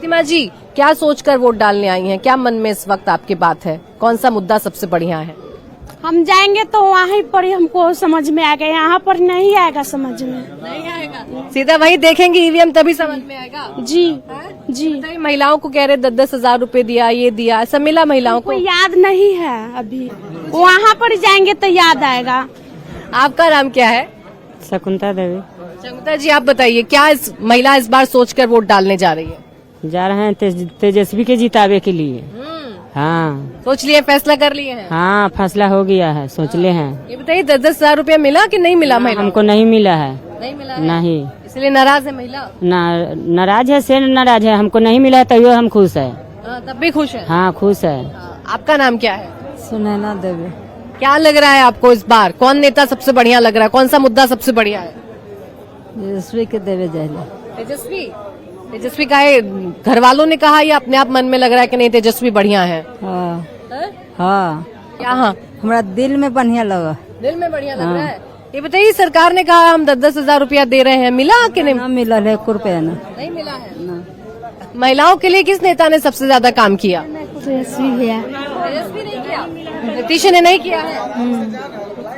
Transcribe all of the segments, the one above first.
प्रतिमा जी, क्या सोचकर वोट डालने आई हैं? क्या मन में इस वक्त आपकी बात है? कौन सा मुद्दा सबसे बढ़िया है? हम जाएंगे तो वहीं पर ही हमको समझ में आएगा, यहाँ पर नहीं आएगा समझ में। नहीं आएगा, सीधा वही देखेंगे ईवीएम तभी समझ में आएगा। जी जी। बताइए, महिलाओं को कह रहे 10-10 हजार रूपए दिया, ये दिया, ऐसा मिला महिलाओं को? कोई याद नहीं है अभी, वहाँ पर जाएंगे तो याद आएगा। आपका नाम क्या है? शकुंतला देवी। शकुंतला जी, आप बताइए, क्या महिला इस बार सोचकर वोट डालने जा रही है? जा रहे हैं तेजस्वी के जितावे के लिए। हाँ, सोच लिए, फैसला कर लिए हैं? हाँ, फैसला हो गया है, सोच ले हैं। ये बताइए, 10-10 हजार रूपया मिला कि नहीं मिला? महिला हमको नहीं मिला है। नहीं मिला है? नहीं, इसलिए नाराज है महिला? नाराज है, से नाराज है। हमको नहीं मिला है तैयो हम खुश है। तब भी खुश है? हाँ, खुश है। आपका नाम क्या है? सुनैना देवी। क्या लग रहा है आपको इस बार? कौन नेता सबसे बढ़िया लग रहा है? कौन सा मुद्दा सबसे बढ़िया है? तेजस्वी के देवे जाए। तेजस्वी? तेजस्वी का है, घर वालों ने कहा या अपने आप मन में लग रहा है कि नहीं तेजस्वी बढ़िया है? हाँ, हाँ? हाँ, क्या? हाँ, हमारा दिल में बढ़िया लगा। दिल में बढ़िया लग रहा है। ये बताइए, सरकार ने कहा हम 10-10 हजार रूपया दे रहे हैं, मिला कि नहीं? ना मिला है, 1 रुपया ना। नहीं मिला है। महिलाओं के लिए किस नेता ने सबसे ज्यादा काम किया? तेजस्वी भैया। तेजस्वी नहीं किया, नीतीश ने नहीं किया है।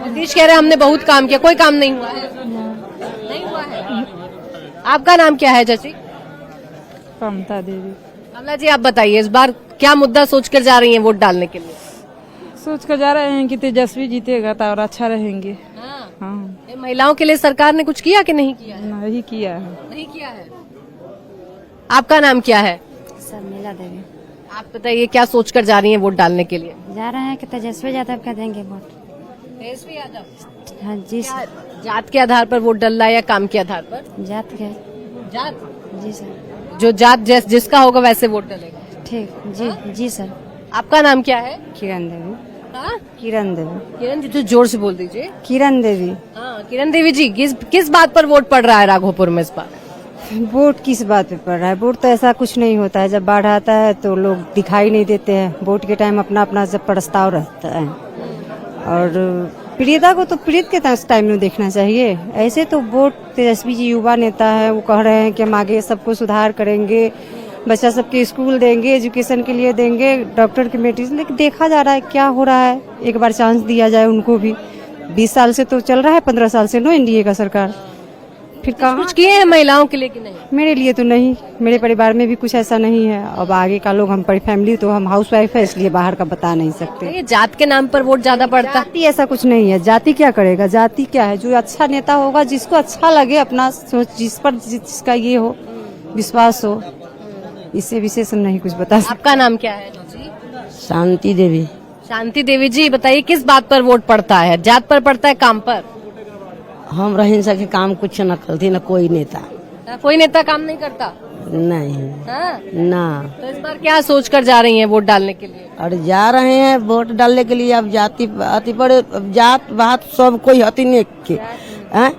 नीतीश कह रहे हमने बहुत काम किया, कोई काम नहीं हुआ है। नहीं हुआ है। आपका नाम क्या है चाची? ममता देवी। कमला जी, आप बताइए, इस बार क्या मुद्दा सोचकर जा रही हैं वोट डालने के लिए? सोच कर जा रहे हैं कि तेजस्वी जीतेगा तो और अच्छा रहेंगे। हाँ, ये महिलाओं के लिए सरकार ने कुछ किया कि नहीं किया है? नहीं किया है। नहीं किया है। आपका नाम क्या है? शर्मिला देवी। आप बताइए, क्या सोचकर जा रही हैं वोट डालने के लिए? जा रहे हैं कि तेजस्वी यादव का देंगे वोट। तेजस्वी यादव? हाँ जी क्या जात के आधार पर वोट डल रहा है या काम के आधार पर? जात के। जात? जी सर। जो जात जिसका होगा वैसे वोट डलेगा। ठीक, जी जी सर। आपका नाम क्या है? किरण देवी। हाँ? किरण देवी। किरण जी, तो जोर से बोल दीजिए। किरण देवी। हाँ, किरण देवी जी, किस बात पर वोट पड़ रहा है राघोपुर में इस बार? वोट किस बात पे पड़ रहा है? वोट तो ऐसा कुछ नहीं होता है। जब बाढ़ आता है तो लोग दिखाई नहीं देते हैं। वोट के टाइम अपना अपना जब प्रस्ताव रहता है, और पीड़िता को तो पीड़ित के टाइम में देखना चाहिए। ऐसे तो वोट तेजस्वी जी युवा नेता है, वो कह रहे हैं कि हम आगे सबको सुधार करेंगे, बच्चा सबके स्कूल देंगे, एजुकेशन के लिए देंगे, डॉक्टर की मेडिसिन। लेकिन देखा जा रहा है क्या हो रहा है। एक बार चांस दिया जाए उनको भी। 20 साल से तो चल रहा है, 15 साल से नो एनडीए का सरकार। फिर कहाँ कुछ किए हैं महिलाओं के लिए कि नहीं? मेरे लिए तो नहीं, मेरे परिवार में भी कुछ ऐसा नहीं है। अब आगे का लोग, हम फैमिली तो हम हाउसवाइफ है, इसलिए बाहर का बता नहीं सकते। ये जात के नाम पर वोट ज्यादा पड़ता है? जाति ऐसा कुछ नहीं है। जाति क्या करेगा? जाति क्या है? जो अच्छा नेता होगा, जिसको अच्छा लगे, अपना सोच, जिस पर जिसका ये हो, विश्वास हो, इससे विशेष हम नहीं कुछ बता सकते। आपका नाम क्या है जी? शांति देवी। शांति देवी जी, बताइए, किस बात पर वोट पड़ता है? जात पर पड़ता है, काम पर? हम रह सके काम कुछ न करती, न कोई नेता। कोई नेता काम नहीं करता? नहीं। हाँ? ना। तो इस बार क्या सोच कर जा रही हैं वोट डालने के लिए? और जा रहे हैं वोट डालने के लिए। अब जाति अति पर जात बात सब कोई हती नहीं के हैं,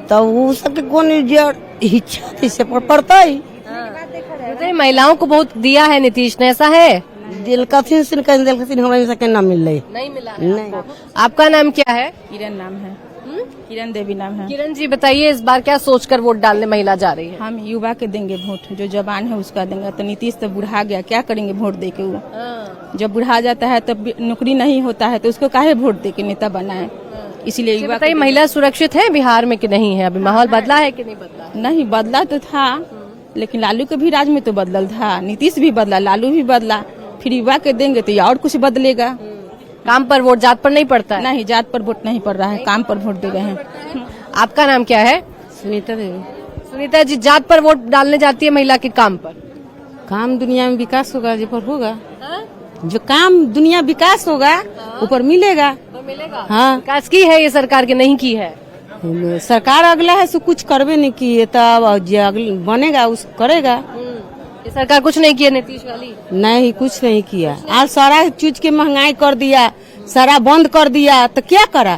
तो वो सबके कौन इच्छा से पड़ता ही। बताइए, महिलाओं को बहुत दिया है नीतीश ने, ऐसा है? दिल कथिन से हमारे सके ना मिल रही। नहीं मिला है नहीं। आपका नाम क्या है? किरण नाम है। किरण देवी नाम है। किरण जी, बताइए, इस बार क्या सोचकर वोट डालने महिला जा रही है? हम युवा के देंगे वोट, जो जवान है उसका देंगे। तो नीतीश तो बुढ़ा गया, क्या करेंगे वोट दे के? वो जब बुढ़ा जाता है तब नौकरी नहीं होता है, तो उसको काहे वोट दे के नेता बनाए? इसलिए युवा। बताइए, महिला सुरक्षित है बिहार में कि नहीं है? अभी माहौल बदला है कि नहीं बदला? नहीं बदला तो था, लेकिन लालू के भी राज में तो बदलल था। नीतीश भी बदला, लालू भी बदला। फिर युवा के देंगे तो और कुछ बदलेगा। काम पर वोट, जात पर नहीं पड़ता है? नहीं, जात पर वोट नहीं पड़ रहा है, काम पर वोट दे रहे हैं। आपका नाम क्या है? सुनीता देवी। सुनीता जी, जात पर वोट डालने जाती है महिला के काम पर? काम दुनिया में विकास होगा, जो पर होगा, जो काम दुनिया विकास होगा ऊपर मिलेगा। तो मिलेगा। हाँ, विकास की है ये सरकार के नहीं की है? सरकार अगला है सो कुछ करबे नहीं किए, तब जो बनेगा उस करेगा। ये सरकार कुछ नहीं किया नीतीश वाली? नहीं, कुछ नहीं किया। आज सारा चीज की महंगाई कर दिया, सारा बंद कर दिया, तो क्या करा?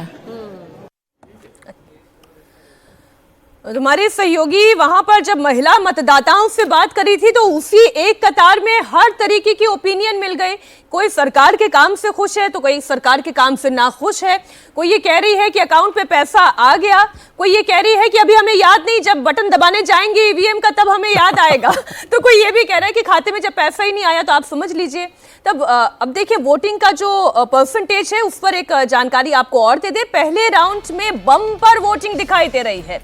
हमारे सहयोगी वहां पर जब महिला मतदाताओं से बात करी थी तो उसी एक कतार में हर तरीके की ओपिनियन मिल गए। कोई सरकार के काम से खुश है तो कोई सरकार के काम से नाखुश है। कोई ये कह रही है कि अकाउंट पे पैसा आ गया, कोई ये कह रही है कि अभी हमें याद नहीं, जब बटन दबाने जाएंगे ईवीएम का तब हमें याद आएगा। तो कोई ये भी कह रहा है कि खाते में जब पैसा ही नहीं आया तो आप समझ लीजिए। तब अब देखिए वोटिंग का जो परसेंटेज है उस पर एक जानकारी आपको और दे दे। पहले राउंड में बम्पर वोटिंग दिखाई दे रही है।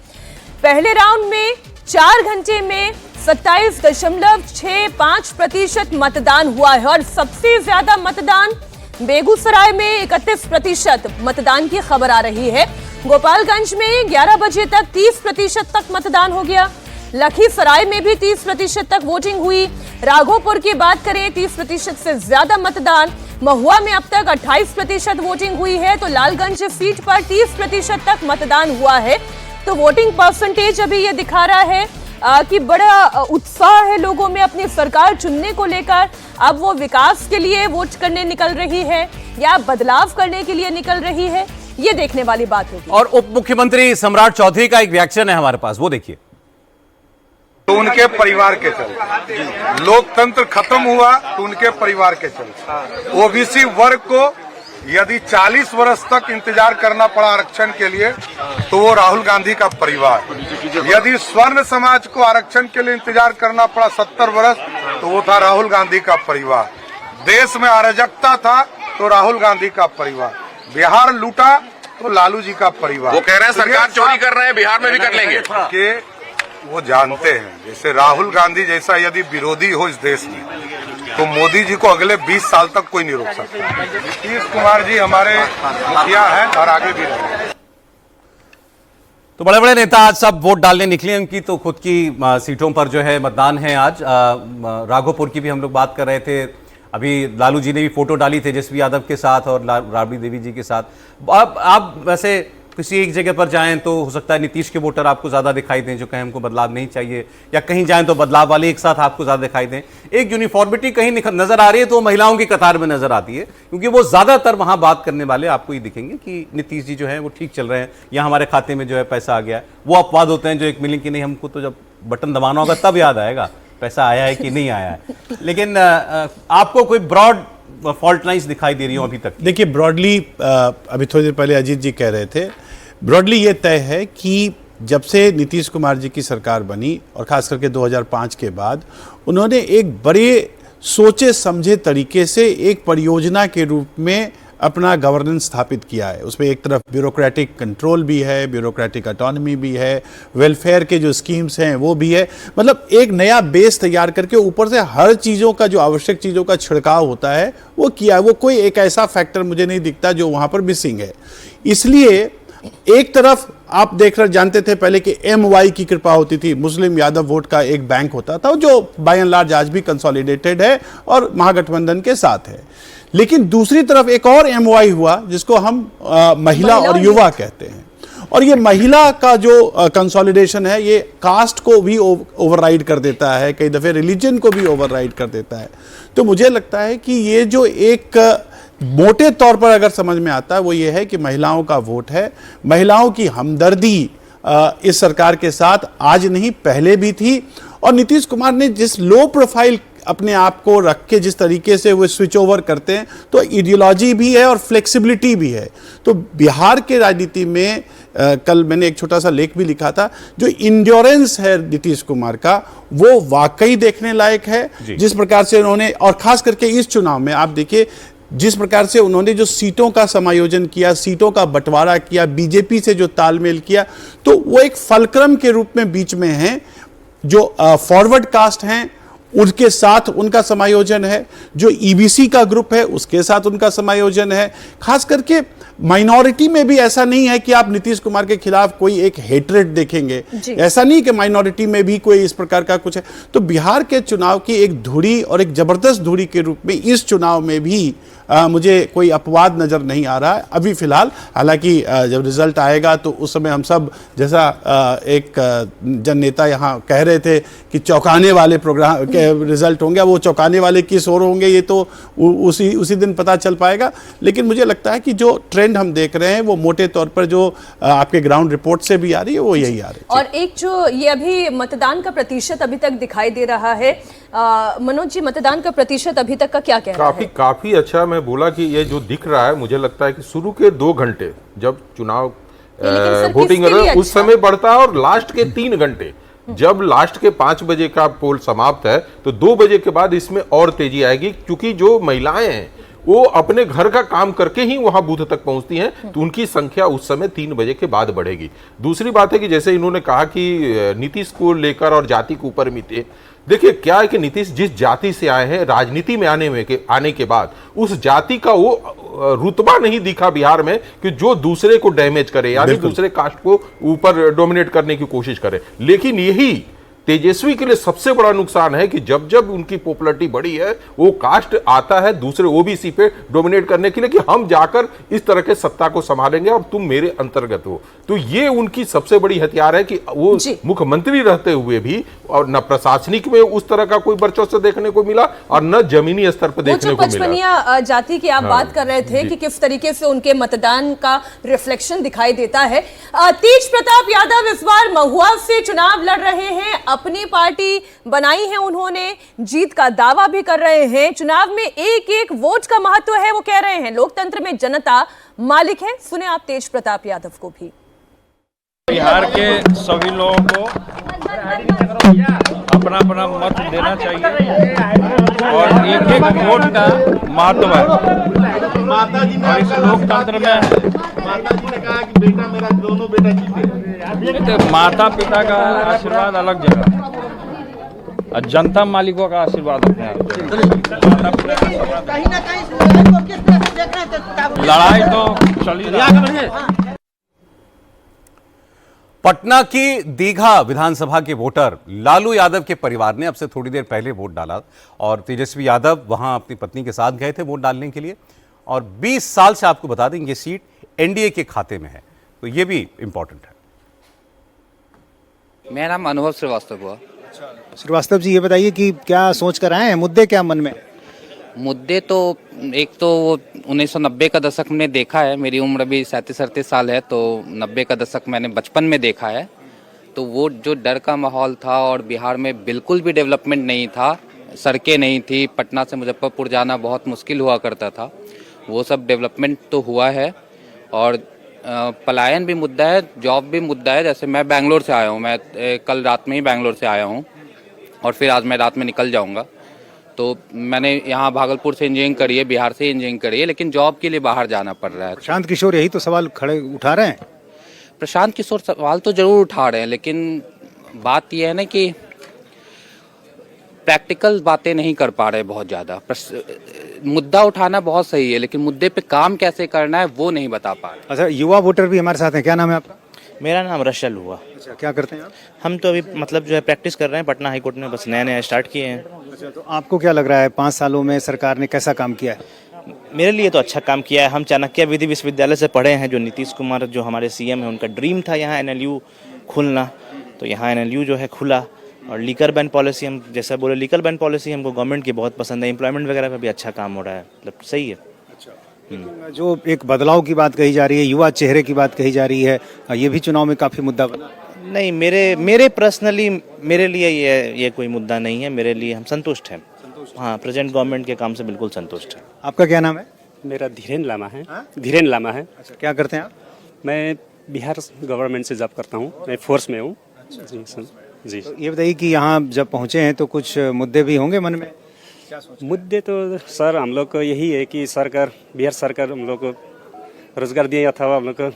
पहले राउंड में 4 घंटे में 27.65% मतदान हुआ है और सबसे ज्यादा मतदान बेगूसराय में 31% मतदान की खबर आ रही है। गोपालगंज में 11 बजे तक 30% तक मतदान हो गया। लखीसराय में भी 30% तक वोटिंग हुई। राघोपुर की बात करें 30% से ज्यादा मतदान। महुआ में अब तक 28% वोटिंग हुई है तो लालगंज सीट पर 30% तक मतदान हुआ है। तो वोटिंग परसेंटेज अभी ये दिखा रहा है कि बड़ा उत्साह है लोगों में अपनी सरकार चुनने को लेकर। अब वो विकास के लिए वोट करने निकल रही है या बदलाव करने के लिए निकल रही है, ये देखने वाली बात होगी। और उप मुख्यमंत्री सम्राट चौधरी का एक रिएक्शन है हमारे पास, वो देखिए। तो उनके परिवार के चलते लोकतंत्र खत्म हुआ तो उनके परिवार के चलते ओबीसी वर्ग को यदि 40 वर्ष तक इंतजार करना पड़ा आरक्षण के लिए तो वो राहुल गांधी का परिवार। यदि स्वर्ण समाज को आरक्षण के लिए इंतजार करना पड़ा 70 वर्ष तो वो था राहुल गांधी का परिवार। देश में अराजकता था तो राहुल गांधी का परिवार। बिहार लूटा तो लालू जी का परिवार। वो कह रहे हैं सरकार चोरी कर रहे हैं, बिहार में भी कर लेंगे। कि वो जानते हैं जैसे राहुल गांधी जैसा यदि विरोधी हो इस देश में तो मोदी जी को अगले 20 साल तक कोई नहीं रोक सकता। नीतीश कुमार जी हमारे मुखिया हैं और आगे भी रहेंगे। तो बड़े बड़े नेता आज सब वोट डालने निकले। उनकी तो खुद की सीटों पर जो है मतदान है आज। राघोपुर की भी हम लोग बात कर रहे थे। अभी लालू जी ने भी फोटो डाली थे तेजस्वी यादव के साथ और राबड़ी देवी जी के साथ। अब आप वैसे किसी एक जगह पर जाएं तो हो सकता है नीतीश के वोटर आपको ज्यादा दिखाई दें जो कहें हमको बदलाव नहीं चाहिए, या कहीं जाएं तो बदलाव वाले एक साथ आपको ज्यादा दिखाई दें। एक यूनिफॉर्मिटी कहीं नजर आ रही है तो महिलाओं की कतार में नजर आती है, क्योंकि वो ज्यादातर वहां बात करने वाले आपको ये दिखेंगे कि नीतीश जी जो है वो ठीक चल रहे हैं या हमारे खाते में जो है पैसा आ गया है। वो अपवाद होते हैं जो एक मिलेंगे कि नहीं, हमको तो जब बटन दबाना होगा तब याद आएगा पैसा आया है कि नहीं आया है। लेकिन आपको कोई ब्रॉड फॉल्ट लाइंस दिखाई दे रही हो अभी तक? देखिए ब्रॉडली, अभी थोड़ी देर पहले अजीत जी कह रहे थे, ब्रॉडली ये तय है कि जब से नीतीश कुमार जी की सरकार बनी और खास करके 2005 के बाद उन्होंने एक बड़े सोचे समझे तरीके से एक परियोजना के रूप में अपना गवर्नेंस स्थापित किया है। उसमें एक तरफ ब्यूरोक्रेटिक कंट्रोल भी है, ब्यूरोक्रेटिक ऑटोनॉमी भी है, वेलफेयर के जो स्कीम्स हैं वो भी है। मतलब एक नया बेस तैयार करके ऊपर से हर चीज़ों का जो आवश्यक चीज़ों का छिड़काव होता है वो किया है। वो कोई एक ऐसा फैक्टर मुझे नहीं दिखता जो वहाँ पर मिसिंग है। इसलिए एक तरफ आप देख रहे जानते थे पहले कि MY की कृपा होती थी, मुस्लिम यादव वोट का एक बैंक होता था जो बाय एंड लार्ज आज भी कंसोलिडेटेड है और महागठबंधन के साथ है। लेकिन दूसरी तरफ एक और MY हुआ जिसको हम महिला और युवा कहते हैं, और ये महिला का जो कंसोलिडेशन है ये कास्ट को भी ओवरराइड कर देता है, कई दफे रिलीजन को भी ओवरराइड कर देता है। तो मुझे लगता है कि ये जो एक मोटे तौर पर अगर समझ में आता है वो ये है कि महिलाओं का वोट है, महिलाओं की हमदर्दी इस सरकार के साथ आज नहीं पहले भी थी। और नीतीश कुमार ने जिस लो प्रोफाइल अपने आप को रख के जिस तरीके से वो स्विच ओवर करते हैं तो आइडियोलॉजी भी है और फ्लेक्सिबिलिटी भी है। तो बिहार के राजनीति में कल मैंने एक छोटा सा लेख भी लिखा था, जो इंड्योरेंस है नीतीश कुमार का वो वाकई देखने लायक है। जिस प्रकार से उन्होंने, और खास करके इस चुनाव में आप देखिए जिस प्रकार से उन्होंने जो सीटों का समायोजन किया, सीटों का बंटवारा किया, बीजेपी से जो तालमेल किया, तो वो एक फलक्रम के रूप में बीच में है। जो फॉरवर्ड कास्ट हैं उनके साथ उनका समायोजन है, जो EBC का ग्रुप है उसके साथ उनका समायोजन है। खास करके माइनॉरिटी में भी ऐसा नहीं है कि आप नीतीश कुमार के खिलाफ कोई एक हेट्रेड देखेंगे, ऐसा नहीं कि माइनॉरिटी में भी कोई इस प्रकार का कुछ है। तो बिहार के चुनाव की एक धुरी और एक जबरदस्त धुरी के रूप में इस चुनाव में भी मुझे कोई अपवाद नजर नहीं आ रहा है अभी फिलहाल। हालांकि जब रिजल्ट आएगा तो उस समय हम सब, जैसा एक जन नेता यहाँ कह रहे थे कि चौंकाने वाले प्रोग्राम के रिजल्ट होंगे, वो चौंकाने वाले किस ओर होंगे ये तो उसी दिन पता चल पाएगा। लेकिन मुझे लगता है कि जो ट्रेंड हम देख रहे हैं वो मोटे तौर पर जो आपके ग्राउंड रिपोर्ट से भी आ रही है वो यही आ रही है। और एक जो ये अभी मतदान का प्रतिशत अभी तक दिखाई दे रहा है, मनोज जी, मतदान का प्रतिशत अभी तक का क्या कहना है? काफी अच्छा। मैं बोला कि ये जो दिख रहा है, मुझे लगता है कि शुरू के 2 घंटे जब चुनाव वोटिंग उस समय बढ़ता है, और लास्ट के 3 घंटे जब लास्ट के 5 बजे का पोल समाप्त है तो 2 बजे के बाद इसमें और तेजी आएगी, क्योंकि जो महिलाएं हैं वो अपने घर का काम करके ही वहां बूथ तक पहुंचती हैं, तो उनकी संख्या उस समय 3 बजे के बाद बढ़ेगी। दूसरी बात है कि जैसे इन्होंने कहा कि नीतीश को लेकर और जाति के ऊपर भी थे, देखिए क्या है कि नीतीश जिस जाति से आए हैं, राजनीति में आने के बाद उस जाति का वो रुतबा नहीं दिखा बिहार में कि जो दूसरे को डैमेज करे, यानी दूसरे कास्ट को ऊपर डोमिनेट करने की कोशिश करे। लेकिन यही तेजस्वी के लिए सबसे बड़ा नुकसान है कि जब जब उनकी पॉपुलैरिटी बढ़ी है, वो कास्ट आता है दूसरे ओबीसी पे डोमिनेट करने के लिए कि हम जाकर इस तरह के सत्ता को संभालेंगे और तुम मेरे अंतर्गत हो। तो ये उनकी सबसे बड़ी हथियार है कि वो मुख्यमंत्री रहते हुए भी और न प्रशासनिक में उस तरह का कोई वर्चस्व देखने को मिला और न जमीनी स्तर पर देखने को मिला। पचपनिया जाति की आप बात कर रहे थे कि किस तरीके से उनके मतदान का रिफ्लेक्शन दिखाई देता है। तेज प्रताप यादव इस बार महुआ से चुनाव लड़ रहे हैं, अपनी पार्टी बनाई है उन्होंने, जीत का दावा भी कर रहे हैं। चुनाव में एक एक वोट का महत्व है वो कह रहे हैं, लोकतंत्र में जनता मालिक है। सुने आप तेज प्रताप यादव को भी। बिहार के सभी लोगों को अपना अपना मत देना चाहिए और एक एक वोट का महत्व है। और इस लोकतंत्र में माता जी ने कहा कि बेटा मेरा दोनों बेटा जीते, तो माता पिता का आशीर्वाद अलग जगह और जनता मालिकों का आशीर्वाद अपने लड़ाई तो चली रही है। पटना की दीघा विधानसभा के वोटर लालू यादव के परिवार ने अब से थोड़ी देर पहले वोट डाला और तेजस्वी यादव वहां अपनी पत्नी के साथ गए थे वोट डालने के लिए। और 20 साल से आपको बता दें ये सीट एनडीए के खाते में है, तो ये भी इंपॉर्टेंट है। मेरा नाम अनुभव श्रीवास्तव हुआ। श्रीवास्तव जी, ये बताइए कि क्या सोच कर आए हैं, मुद्दे क्या मन में? मुद्दे तो एक तो वो 1990 का दशक में देखा है, मेरी उम्र भी 37-38 साल है, तो 90 का दशक मैंने बचपन में देखा है। तो वो जो डर का माहौल था और बिहार में बिल्कुल भी डेवलपमेंट नहीं था, सड़कें नहीं थी, पटना से मुजफ्फरपुर जाना बहुत मुश्किल हुआ करता था, वो सब डेवलपमेंट तो हुआ है। और पलायन भी मुद्दा है, जॉब भी मुद्दा है। जैसे मैं बेंगलोर से आया हूँ, मैं कल रात में ही बेंगलोर से आया हूँ और फिर आज मैं रात में निकल जाऊँगा। तो मैंने यहाँ भागलपुर से इंजीनियरिंग करी है, बिहार से इंजीनियरिंग करी है, लेकिन जॉब के लिए बाहर जाना पड़ रहा है। प्रशांत किशोर यही तो सवाल खड़े उठा रहे हैं। प्रशांत किशोर सवाल तो जरूर उठा रहे हैं, लेकिन बात यह है ना कि प्रैक्टिकल बातें नहीं कर पा रहे बहुत ज़्यादा। मुद्दा उठाना बहुत सही है, लेकिन मुद्दे पे काम कैसे करना है वो नहीं बता पा रहे। अच्छा, युवा वोटर भी हमारे साथ हैं, क्या नाम है आपका? मेरा नाम रशल हुआ। अच्छा, क्या करते हैं आप? हम तो अभी मतलब जो है प्रैक्टिस कर रहे हैं पटना हाई कोर्ट में, बस नया स्टार्ट किए हैं। अच्छा, तो आपको क्या लग रहा है 5 सालों में सरकार ने कैसा काम किया है? मेरे लिए तो अच्छा काम किया है। हम चाणक्य विधि विश्वविद्यालय से पढ़े हैं, जो नीतीश कुमार जो हमारे सीएम है उनका ड्रीम था यहाँ NLU खुलना, तो यहाँ NLU जो है खुला। और लीकर बैन पॉलिसी, हम जैसा बोले लीकर बैन पॉलिसी हमको गवर्नमेंट की बहुत पसंद है। एम्प्लॉयमेंट वगैरह पे भी अच्छा काम हो रहा है, मतलब सही है। जो एक बदलाव की बात कही जा रही है, युवा चेहरे की बात कही जा रही है, ये भी चुनाव में काफी मुद्दा बना। नहीं, मेरे पर्सनली मेरे लिए ये कोई मुद्दा नहीं है। मेरे लिए हम संतुष्ट हैं। हाँ, प्रेजेंट गवर्नमेंट के काम से बिल्कुल संतुष्ट है। आपका क्या नाम है? मेरा धीरेन लामा है। धीरेन लामा है। अच्छा, क्या करते हैं आप? मैं बिहार गवर्नमेंट से जॉब करता हूँ, मैं फोर्स में हूँ। जी सर जी। तो ये बताइए कि यहाँ जब पहुँचे हैं तो कुछ मुद्दे भी होंगे मन में? मुद्दे तो सर हम लोग को यही है कि सरकार, बिहार सरकार हम लोग को रोजगार दिए अथवा हम लोग को